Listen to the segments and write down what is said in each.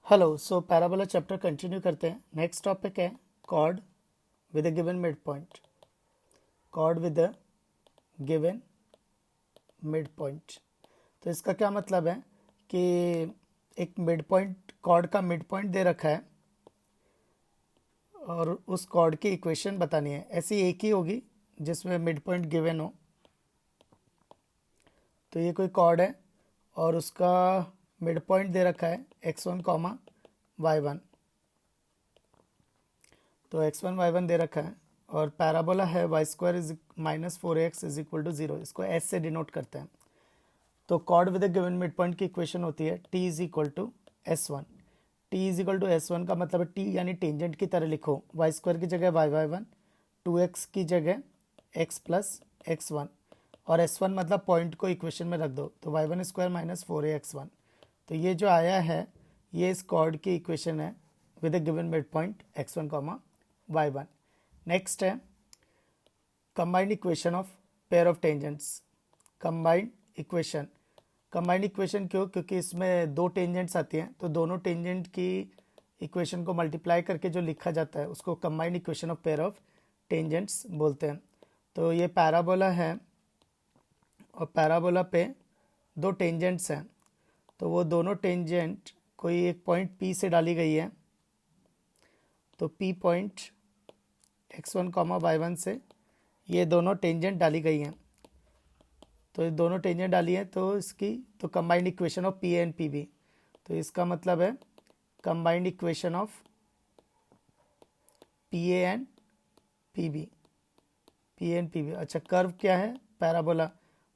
Hello सो parabola chapter continue करते हैं। Next topic है cord with a given mid point. Cord with a given mid point, तो इसका क्या मतलब है कि एक मिड पॉइंट, कॉर्ड का मिड पॉइंट दे रखा है और उस कॉर्ड की इक्वेशन बतानी है। ऐसी एक ही होगी जिसमें मिड पॉइंट गिवन हो। तो ये कोई कॉर्ड है और उसका मिड पॉइंट दे रखा है x1 कॉमा y1। तो x1 y1 दे रखा है और पैराबोला है Y square is minus four x is equal to zero. इसको s से डिनोट करते हैं। तो chord with given mid point की इक्वेशन होती है t is equal to S one. T is equal to S one का मतलब है t यानी टेंजेंट की तरह लिखो, वाई स्क्वायर की जगह y1, 2x की जगह x प्लस x1 और s1 मतलब पॉइंट को इक्वेशन में रख दो। तो y1 square minus four A X one. तो ये जो आया है ये इस कॉर्ड की इक्वेशन है with a given mid point x1 comma y1। Next है combined equation of pair of tangents. Combined equation, combined equation क्यों? क्योंकि इसमें दो टेंजेंट्स आती हैं, तो दोनों टेंजेंट की इक्वेशन को मल्टीप्लाई करके जो लिखा जाता है उसको combined equation of pair of tangents बोलते हैं। तो ये पैराबोला है और पैराबोला पे दो टेंजेंट्स हैं, तो वो दोनों टेंजेंट कोई एक पॉइंट P से डाली गई है। तो P point x1 comma y1 से ये दोनों टेंजेंट डाली गई हैं। तो ये दोनों टेंजेंट डाली हैं तो इसकी तो combined equation of P and PB। तो इसका मतलब है combined equation of PA and PB। P and PB। अच्छा, कर्व क्या है? Parabola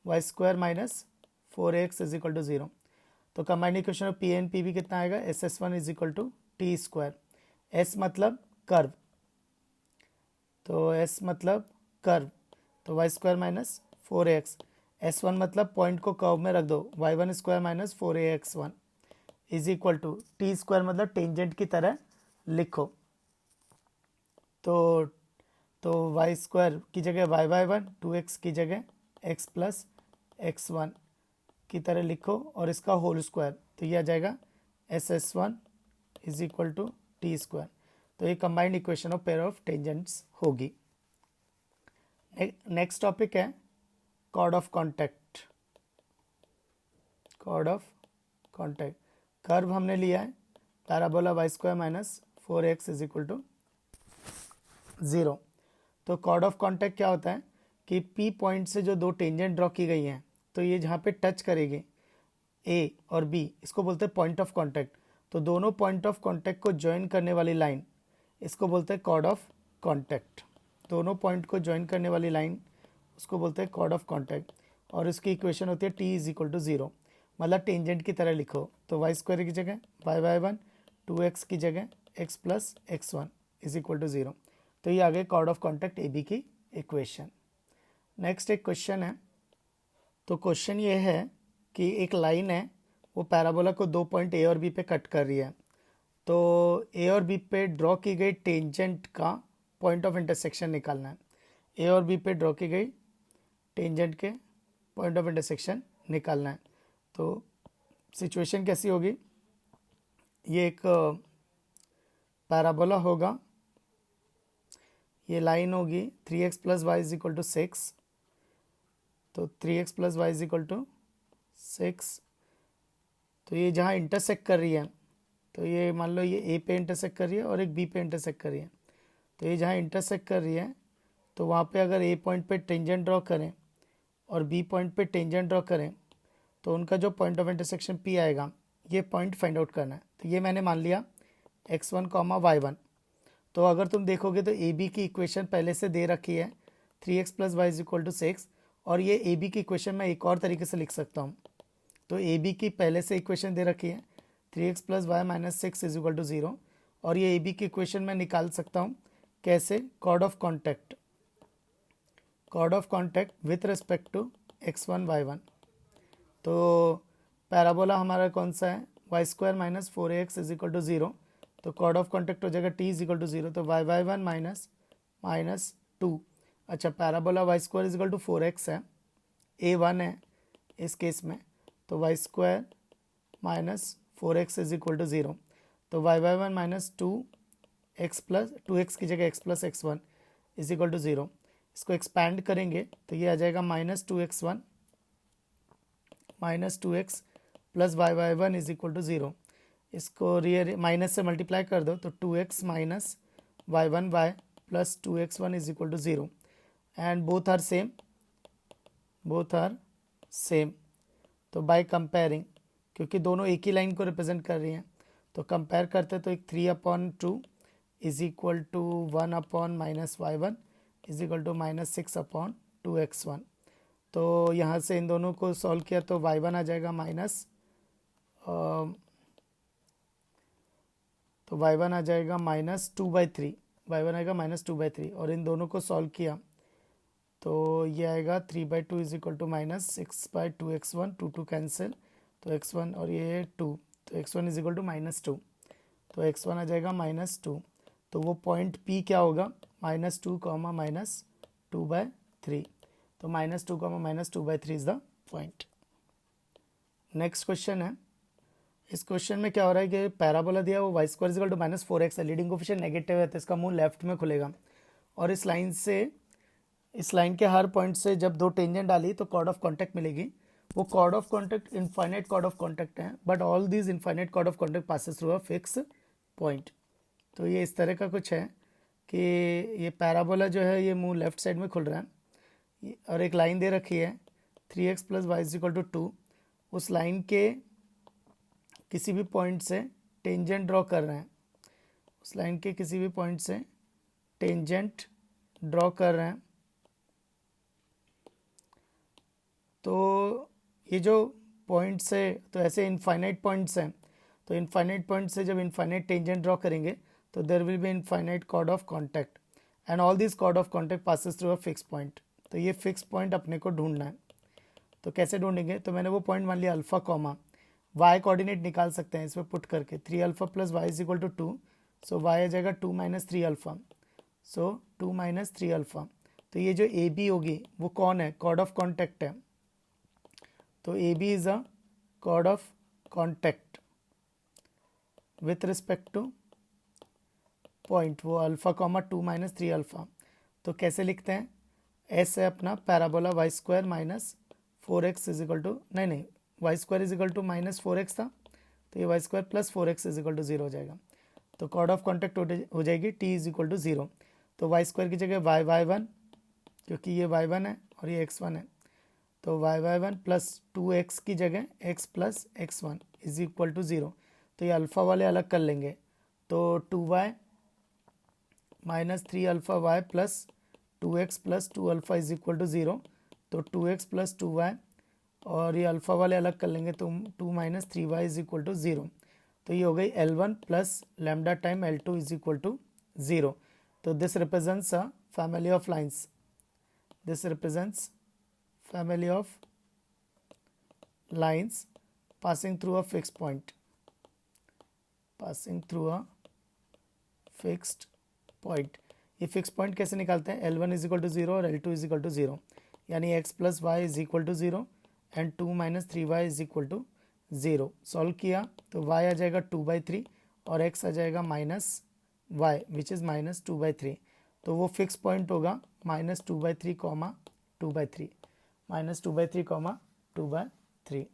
Y square minus four x is equal to zero. तो combined equation of P and PB कितना आएगा? S S one is equal to T square. S मतलब curve, तो S मतलब curve, तो y square minus four x. S one मतलब point को curve में रख दो, Y one square minus four A X one is equal to T square मतलब टेंजेंट की तरह लिखो। तो वाई स्क्वायर की जगह वाई वन, टू एक्स की जगह एक्स प्लस एक्स वन की तरह लिखो और इसका होल स्क्वायर, तो ये आ जाएगा S S one is equal to T square. तो ये combined equation of pair of tangents होगी। नेक्स्ट टॉपिक है chord of contact. Chord of contact, curve हमने लिया है parabola Y square minus four x is equal to zero. तो chord of contact क्या होता है कि P पॉइंट से जो दो टेंजेंट ड्रॉ की गई हैं, तो ये जहाँ पे टच करेगी A और B, इसको बोलते हैं पॉइंट ऑफ कॉन्टैक्ट। तो दोनों पॉइंट ऑफ कॉन्टैक्ट को ज्वाइन करने वाली लाइन, इसको बोलते हैं कॉर्ड ऑफ कॉन्टैक्ट। दोनों पॉइंट को ज्वाइन करने वाली लाइन उसको बोलते हैं कॉर्ड ऑफ कॉन्टैक्ट। और इसकी इक्वेशन होती है T is equal to zero, मतलब टेंजेंट की तरह लिखो। तो वाई स्क्वायर की जगह वाई वन, टू एक्स की जगह x plus x one is equal to zero. तो ये आ गई कॉर्ड ऑफ कॉन्टैक्ट AB की इक्वेशन। नेक्स्ट एक क्वेश्चन है। तो क्वेश्चन ये है कि एक लाइन है, वो पैराबोला को दो पॉइंट A और B पे कट कर रही है। तो A और B पे ड्रॉ की गई टेंजेंट का पॉइंट ऑफ इंटरसेक्शन निकालना है। A और B पे ड्रॉ की गई टेंजेंट के पॉइंट ऑफ इंटरसेक्शन निकालना है। तो सिचुएशन कैसी होगी? ये एक पैराबोला होगा, ये लाइन होगी 3x plus Y is equal to six. तो 3x plus Y is equal to six. तो ये जहाँ इंटरसेक्ट कर रही है, तो ये मान लो ये A पे इंटरसेक्ट कर रही है और एक B पे इंटरसेक्ट कर रही है। तो ये जहाँ इंटरसेक्ट कर रही है, तो वहाँ पे अगर A पॉइंट पे टेंजेंट ड्रॉ करें और B पॉइंट पे टेंजेंट ड्रॉ करें, तो उनका जो पॉइंट ऑफ इंटरसेक्शन P आएगा, ये पॉइंट फाइंड आउट करना है। तो ये मैंने मान लिया x1 कॉमा वाई वन। तो अगर तुम देखोगे तो AB की इक्वेशन पहले से दे रखी है 3x plus Y is equal to six, और ये AB की इक्वेशन मैं एक और तरीके से लिख सकता हूँ। तो AB की पहले से इक्वेशन दे रखी है 3x plus Y minus six is equal to zero, और ये AB की इक्वेशन मैं निकाल सकता हूँ कैसे? Chord of contact, chord of contact with respect to x1 y1। तो पैराबोला हमारा कौन सा है? Y square minus four x is equal to zero. तो कॉर्ड ऑफ कॉन्टैक्ट हो जाएगा T is equal to zero. तो y one minus minus two. अच्छा, parabola Y square is equal to four x है, A1 है इस case में। तो y square minus four x is equal to zero. तो y y one minus two x plus two x की जगह x plus x one is equal to zero. इसको expand करेंगे तो ये आ जाएगा minus two x one minus two x plus y y one is equal to zero. इसको रियर माइनस से मल्टीप्लाई कर दो तो two x minus y one y plus two x one is equal to zero and both are same. तो by comparing, क्योंकि दोनों एक ही लाइन को रिप्रेजेंट कर रही हैं, तो कंपेयर करते तो एक 3/2 is equal to 1/- Y one is equal to -6/2x1। तो यहाँ से इन दोनों को सॉल्व किया तो वाई वन आ जाएगा -2/3, वाई वन आएगा -2/3 और इन दोनों को सॉल्व किया तो ये आएगा 3/2 is equal to -6/2x1, 2 cancel तो x1 और ये 2, तो x1 इज इक्वल टू -2, तो x1 आ जाएगा -2। तो वो पॉइंट P क्या होगा, -2, -2/3, तो -2, -2/3 is the point. Next question है, इस क्वेश्चन में क्या हो रहा है कि पैराबोला दिया वो y² is equal to -4x है, लीडिंग कोफिशिएंट नेगेटिव है तो इसका मुंह लेफ्ट में खुलेगा और इस लाइन के हर पॉइंट से जब दो टेंजेंट डाली तो कॉर्ड ऑफ कॉन्टैक्ट मिलेगी। वो chord of contact infinite chord of contact है, but all these infinite chord of contact passes through a fix point. तो ये इस तरह का कुछ है कि ये पैराबोला जो है ये मुंह लेफ्ट साइड में खुल रहा है और एक लाइन दे रखी है 3x + y is equal to 2। उस लाइन के किसी भी पॉइंट से टेंजेंट ड्रॉ कर रहे हैं, उस लाइन के किसी भी पॉइंट से टेंजेंट ड्रॉ कर रहे हैं। तो ये जो पॉइंट्स है तो ऐसे इनफाइनाइट पॉइंट्स हैं, तो इनफाइनाइट पॉइंट से जब इनफाइनाइट टेंजेंट ड्रॉ करेंगे तो there will be infinite chord of contact and all this chord of contact passes through a fix point. तो ये फिक्स पॉइंट अपने को ढूंढना है। तो कैसे ढूंढेंगे, तो मैंने वो पॉइंट मान लिया अल्फा कॉमा वाई कोऑर्डिनेट निकाल सकते हैं इसमें पुट करके 3α + y is equal to 2, so y आ जाएगा 2 - 3α, सो 2 - 3α। तो ये जो ए बी होगी वो कौन है, कॉर्ड ऑफ कॉन्टैक्ट है। तो A B is a chord of contact with respect to point, वो अल्फा कॉमा 2 - 3α। तो कैसे लिखते हैं, एस है अपना parabola y² - 4x is equal to नहीं y² is equal to -4x था, तो ये y² + 4x is equal to 0 हो जाएगा। तो कॉर्ड ऑफ कॉन्टैक्ट हो जाएगी t इज इक्वल टू 0। तो y² की जगह y1, क्योंकि ये y1 है और ये x1 है, तो y1 + 2x की जगह x + x1 is equal to 0। तो ये अल्फ़ा वाले अलग कर लेंगे, तो 2y - 3αy + 2x + 2α is equal to 0। तो 2x + 2y और ये अल्फ़ा वाले अलग कर लेंगे तो 2 - 3y इज इक्वल टू 0। तो ये हो गई L1 + lambda time L2 is equal to 0। तो this represents a family of lines, this represents family of lines passing through a fixed point, passing through a fixed point। ये fix point कैसे निकालते हैं, L1 is equal to 0 और L2 is equal to 0, यानी x + y is equal to 0 and 2 - 3y is equal to 0। Solve किया तो y आ जाएगा 2/3 और x आ जाएगा -y विच इज़ -2/3। तो वो फिक्स पॉइंट होगा -2/3, -2/3, -2/3, 2/3।